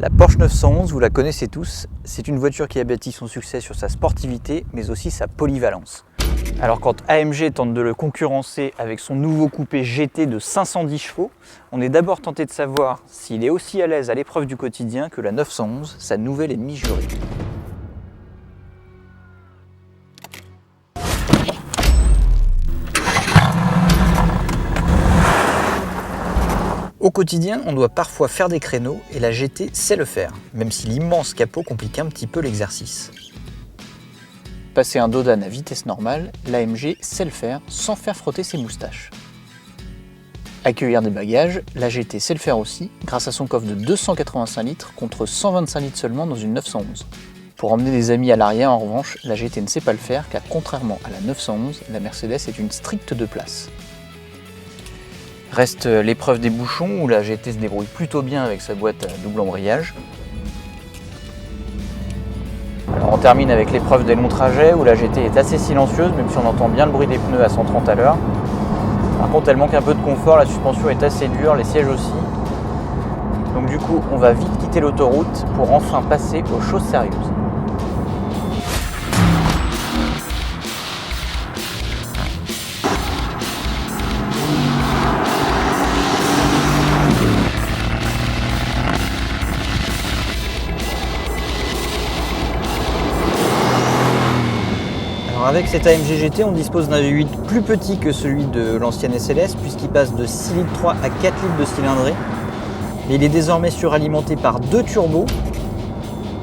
La Porsche 911, vous la connaissez tous, c'est une voiture qui a bâti son succès sur sa sportivité, mais aussi sa polyvalence. Alors quand AMG tente de le concurrencer avec son nouveau coupé GT de 510 chevaux, on est d'abord tenté de savoir s'il est aussi à l'aise à l'épreuve du quotidien que la 911, sa nouvelle ennemie jurée. Au quotidien, on doit parfois faire des créneaux et la GT sait le faire, même si l'immense capot complique un petit peu l'exercice. Passer un dos d'âne à vitesse normale, l'AMG sait le faire sans faire frotter ses moustaches. Accueillir des bagages, la GT sait le faire aussi grâce à son coffre de 285 litres contre 125 litres seulement dans une 911. Pour emmener des amis à l'arrière, en revanche, la GT ne sait pas le faire car contrairement à la 911, la Mercedes est une stricte 2 places. Reste l'épreuve des bouchons où la GT se débrouille plutôt bien avec sa boîte à double embrayage. Alors on termine avec l'épreuve des longs trajets où la GT est assez silencieuse même si on entend bien le bruit des pneus à 130 à l'heure. Par contre elle manque un peu de confort, la suspension est assez dure, les sièges aussi. Donc du coup on va vite quitter l'autoroute pour enfin passer aux choses sérieuses. Avec cet AMG GT, on dispose d'un V8 plus petit que celui de l'ancienne SLS puisqu'il passe de 6,3 litres à 4 litres de cylindrée. Mais il est désormais suralimenté par 2 turbos,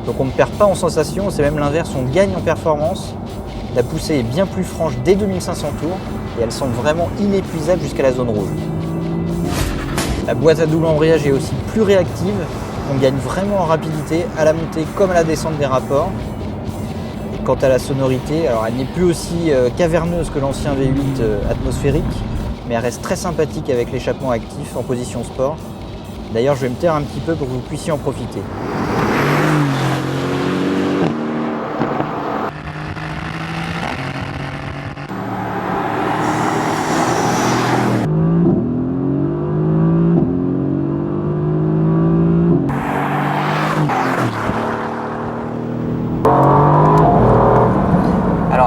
donc on ne perd pas en sensation, c'est même l'inverse, on gagne en performance. La poussée est bien plus franche dès 2500 tours et elle semble vraiment inépuisable jusqu'à la zone rouge. La boîte à double embrayage est aussi plus réactive, on gagne vraiment en rapidité à la montée comme à la descente des rapports. Quant à la sonorité, alors elle n'est plus aussi caverneuse que l'ancien V8 atmosphérique, mais elle reste très sympathique avec l'échappement actif en position sport. D'ailleurs, je vais me taire un petit peu pour que vous puissiez en profiter.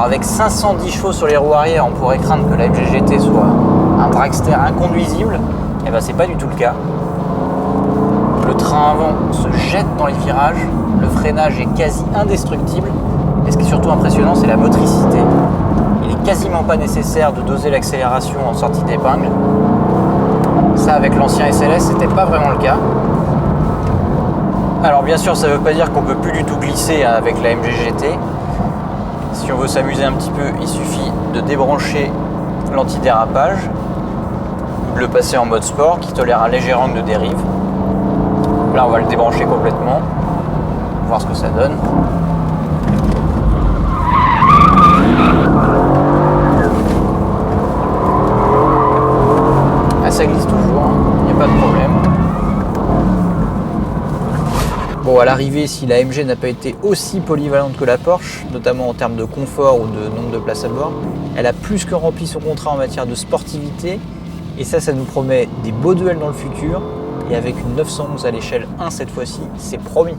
Avec 510 chevaux sur les roues arrière, on pourrait craindre que la AMG GT soit un dragster inconduisible. Et ben c'est pas du tout le cas. Le train avant se jette dans les virages, le freinage est quasi indestructible. Et ce qui est surtout impressionnant, c'est la motricité. Il est quasiment pas nécessaire de doser l'accélération en sortie d'épingle. Ça, avec l'ancien SLS, c'était pas vraiment le cas. Alors bien sûr, ça veut pas dire qu'on peut plus du tout glisser avec la AMG GT. Si on veut s'amuser un petit peu, il suffit de débrancher l'antidérapage, de le passer en mode sport qui tolère un léger angle de dérive. Là, on va le débrancher complètement, voir ce que ça donne. Ah, ça glisse toujours, il n'y a pas de problème. Bon, à l'arrivée, si la AMG n'a pas été aussi polyvalente que la Porsche, notamment en termes de confort ou de nombre de places à bord, elle a plus que rempli son contrat en matière de sportivité, et ça nous promet des beaux duels dans le futur, et avec une 911 à l'échelle 1 cette fois-ci, c'est promis.